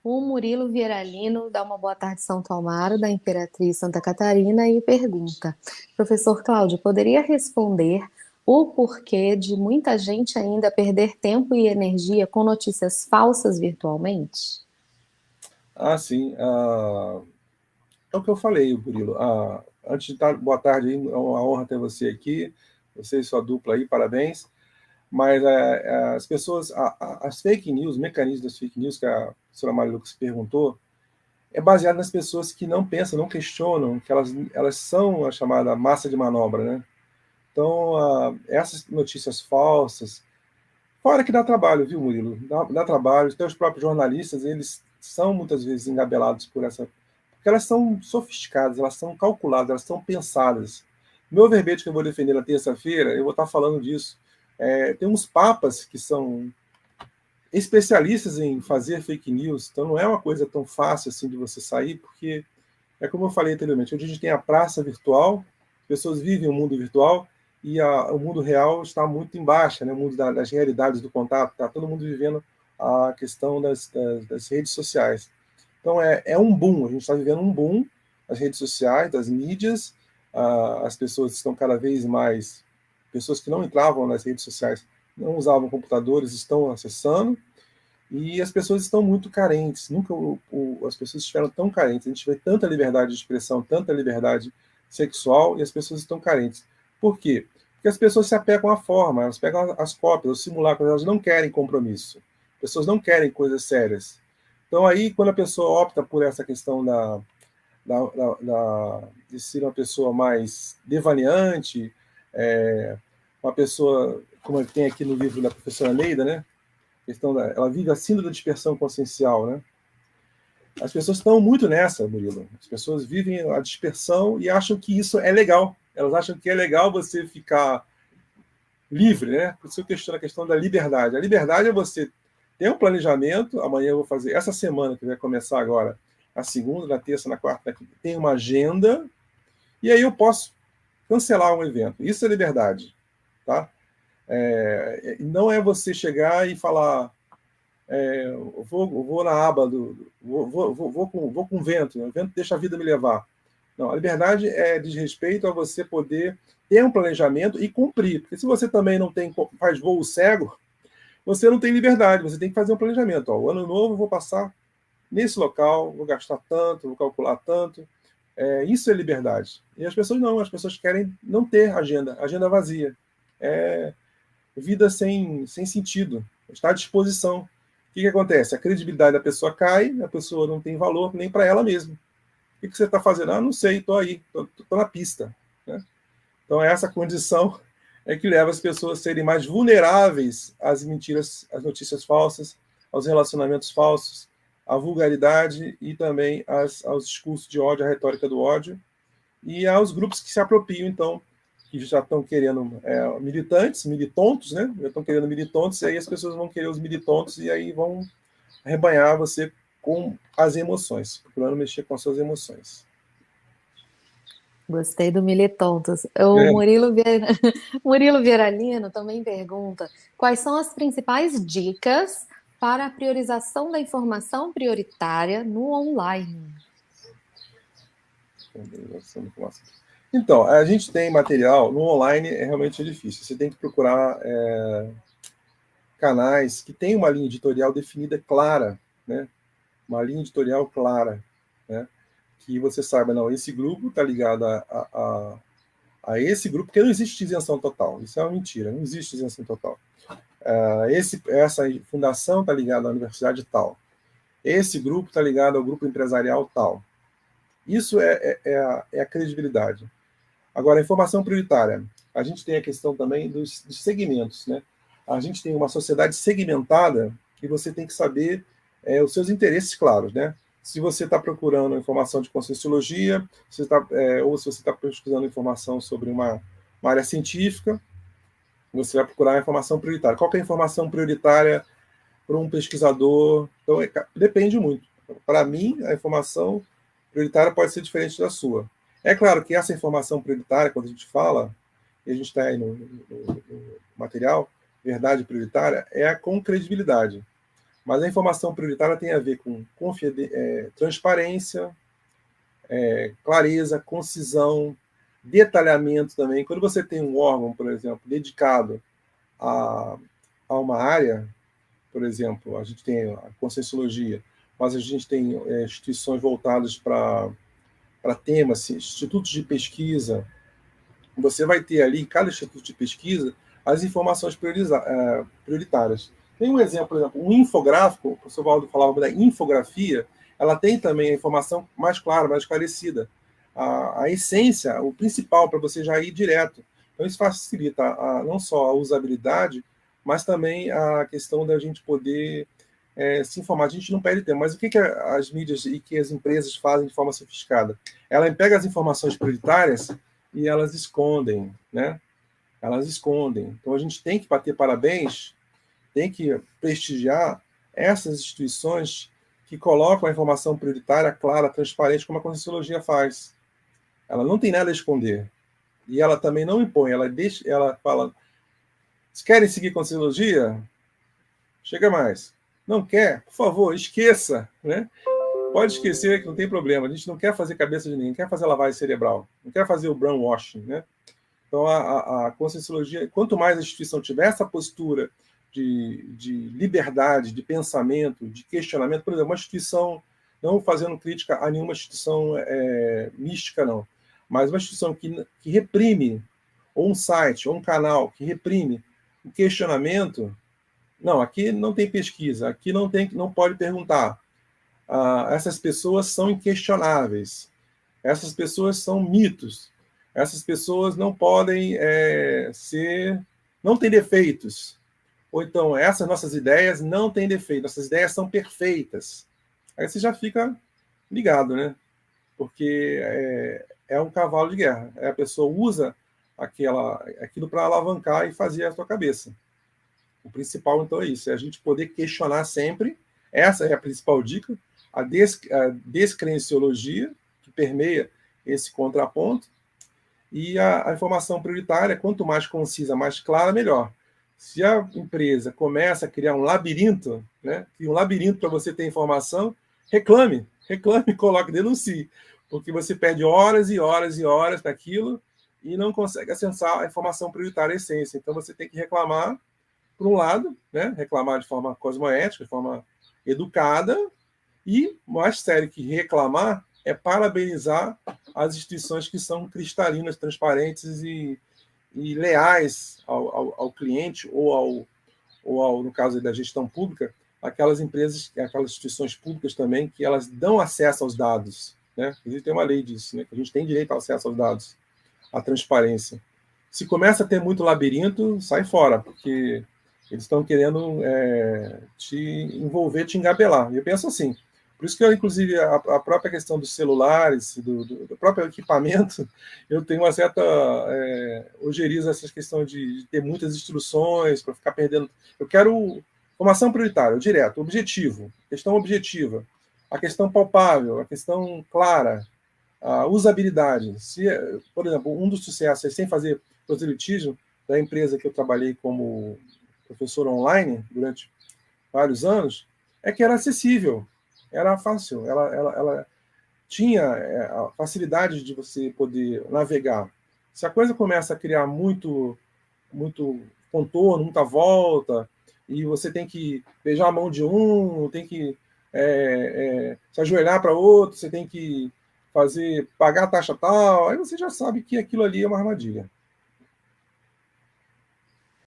O Murilo Vieralino dá uma boa tarde Santo Amaro, da Imperatriz Santa Catarina, e pergunta: Professor Cláudio, poderia responder o porquê de muita gente ainda perder tempo e energia com notícias falsas virtualmente? Ah, sim. É o que eu falei, Murilo. Antes de estar, boa tarde, aí, é uma honra ter você aqui, você e sua dupla aí, parabéns. Mas as pessoas, as fake news, o mecanismo das fake news que a senhora Maria Lucas perguntou, é baseado nas pessoas que não pensam, não questionam, que elas são a chamada massa de manobra, né? Então, essas notícias falsas, fora que dá trabalho, viu, Murilo? Dá trabalho. Até os próprios jornalistas, eles são muitas vezes engabelados por essa. Porque elas são sofisticadas, elas são calculadas, elas são pensadas. Meu verbete que eu vou defender na terça-feira, eu vou estar falando disso. Tem uns papas que são especialistas em fazer fake news, então não é uma coisa tão fácil assim de você sair, porque é como eu falei anteriormente, hoje a gente tem a praça virtual, as pessoas vivem o mundo virtual e o mundo real está muito em baixa, né? O mundo das realidades do contato, está todo mundo vivendo a questão das redes sociais. Então é um boom, a gente está vivendo um boom das redes sociais, das mídias, as pessoas estão cada vez mais, pessoas que não entravam nas redes sociais, não usavam computadores, estão acessando, e as pessoas estão muito carentes. Nunca as pessoas estiveram tão carentes. A gente vê tanta liberdade de expressão, tanta liberdade sexual, e as pessoas estão carentes. Por quê? Porque as pessoas se apegam à forma, elas pegam as cópias, os simulacros, elas não querem compromisso. As pessoas não querem coisas sérias. Então, aí, quando a pessoa opta por essa questão de ser uma pessoa mais devaneante, uma pessoa, como tem aqui no livro da professora Neida, né? Ela vive acima da dispersão consciencial, né? As pessoas estão muito nessa, Murilo. As pessoas vivem a dispersão e acham que isso é legal. Elas acham que é legal você ficar livre, né? Por isso eu questiono a questão da liberdade. A liberdade é você ter um planejamento. Amanhã eu vou fazer, essa semana que vai começar agora, a segunda, na terça, na quarta, na quinta, tem uma agenda, e aí eu posso cancelar um evento. Isso é liberdade, tá? Não é você chegar e falar, vou na aba vou com o vento deixa a vida me levar. Não, a liberdade diz respeito a você poder ter um planejamento e cumprir, porque se você também não faz voo cego, você não tem liberdade, você tem que fazer um planejamento. O ano novo eu vou passar nesse local, vou gastar tanto, vou calcular tanto. Isso é liberdade. E as pessoas não, as pessoas querem não ter agenda vazia. É vida sem sentido, está à disposição. O que acontece? A credibilidade da pessoa cai, a pessoa não tem valor nem para ela mesma. O que você está fazendo? Não sei, estou aí, estou na pista. Né? Então, essa condição é que leva as pessoas a serem mais vulneráveis às mentiras, às notícias falsas, aos relacionamentos falsos, à vulgaridade e também aos discursos de ódio, à retórica do ódio, e aos grupos que se apropriam, então, que já estão querendo militontos, né? Já estão querendo militontos, e aí as pessoas vão querer os militontos e aí vão arrebanhar você com as emoções, procurando mexer com as suas emoções. Gostei do Militontos. O Murilo Vieralino também pergunta: quais são as principais dicas para a priorização da informação prioritária no online? Então, a gente tem material, no online realmente difícil. Você tem que procurar canais que têm uma linha editorial definida clara, né? Uma linha editorial clara, né? Que você saiba, não, esse grupo está ligado a esse grupo, porque não existe isenção total. Isso é uma mentira, não existe isenção total. Essa fundação está ligada à universidade tal. Esse grupo está ligado ao grupo empresarial tal. Isso é a credibilidade. Agora, a informação prioritária. A gente tem a questão também dos segmentos, né? A gente tem uma sociedade segmentada e você tem que saber os seus interesses claros, né? Se você está procurando informação de conscienciologia, ou se você está pesquisando informação sobre uma área científica, você vai procurar a informação prioritária. Qual que é a informação prioritária para um pesquisador? Então, depende muito. Para mim, a informação prioritária pode ser diferente da sua. É claro que essa informação prioritária, quando a gente fala, e a gente está aí no material, verdade prioritária, é com credibilidade. Mas a informação prioritária tem a ver com transparência, clareza, concisão, detalhamento também. Quando você tem um órgão, por exemplo, dedicado a uma área, por exemplo, a gente tem a Conscienciologia, mas a gente tem instituições voltadas para temas, assim, institutos de pesquisa. Você vai ter ali, em cada instituto de pesquisa, as informações prioritárias. Tem um exemplo, por exemplo, um infográfico, o professor Valdo falava da infografia, ela tem também a informação mais clara, mais esclarecida. A essência, o principal, para você já ir direto. Então, isso facilita não só a usabilidade, mas também a questão da gente poder se informar. A gente não perde tempo. Mas o que as mídias e que as empresas fazem de forma sofisticada? Ela pega as informações prioritárias e elas escondem, né? Elas escondem. Então, a gente tem que bater parabéns, tem que prestigiar essas instituições que colocam a informação prioritária, clara, transparente, como a Conscienciologia faz. Ela não tem nada a esconder. E ela também não impõe. Ela fala, se querem seguir Conscienciologia, chega mais. Não quer? Por favor, esqueça, né? Pode esquecer que não tem problema. A gente não quer fazer cabeça de ninguém, não quer fazer lavagem cerebral, não quer fazer o brainwashing, né? Então, a Conscienciologia, quanto mais a instituição tiver essa postura de liberdade, de pensamento, de questionamento, por exemplo, uma instituição, não fazendo crítica a nenhuma instituição mística, não, mas uma instituição que reprime, ou um site, ou um canal que reprime o questionamento, não, aqui não tem pesquisa, aqui não pode perguntar. Essas pessoas são inquestionáveis, essas pessoas são mitos, essas pessoas não podem não têm defeitos. Ou então, essas nossas ideias não têm defeito, nossas ideias são perfeitas. Aí você já fica ligado, né? Porque é um cavalo de guerra. A pessoa usa aquilo para alavancar e fazer a sua cabeça. O principal, então, é isso, é a gente poder questionar sempre. Essa é a principal dica, a descrenciologia, que permeia esse contraponto, e a informação prioritária, quanto mais concisa, mais clara, melhor. Se a empresa começa a criar um labirinto, né, cria um labirinto para você ter informação, reclame, coloque, denuncie, porque você perde horas e horas e horas naquilo e não consegue acessar a informação prioritária, a essência. Então você tem que reclamar, por um lado, né, reclamar de forma cosmoética, de forma educada, e, mais sério que reclamar, é parabenizar as instituições que são cristalinas, transparentes e leais ao cliente ou no caso da gestão pública, aquelas empresas, aquelas instituições públicas também, que elas dão acesso aos dados. Né? Existe uma lei disso, né? Que a gente tem direito ao acesso aos dados, à transparência. Se começa a ter muito labirinto, sai fora, porque eles estão querendo te envolver, te engabelar. E eu penso assim, por isso que eu, inclusive, a própria questão dos celulares, do próprio equipamento, eu tenho uma certa ojeriza essa questão de ter muitas instruções para ficar perdendo. Eu quero formação prioritária, direto, objetivo, questão objetiva, a questão palpável, a questão clara, a usabilidade. Se, por exemplo, um dos sucessos, sem fazer proselitismo, da empresa que eu trabalhei como professor online durante vários anos, é que era acessível, era fácil, ela tinha a facilidade de você poder navegar. Se a coisa começa a criar muito contorno, muita volta, e você tem que beijar a mão de um, tem que se ajoelhar para outro, você tem que pagar a taxa tal, aí você já sabe que aquilo ali é uma armadilha.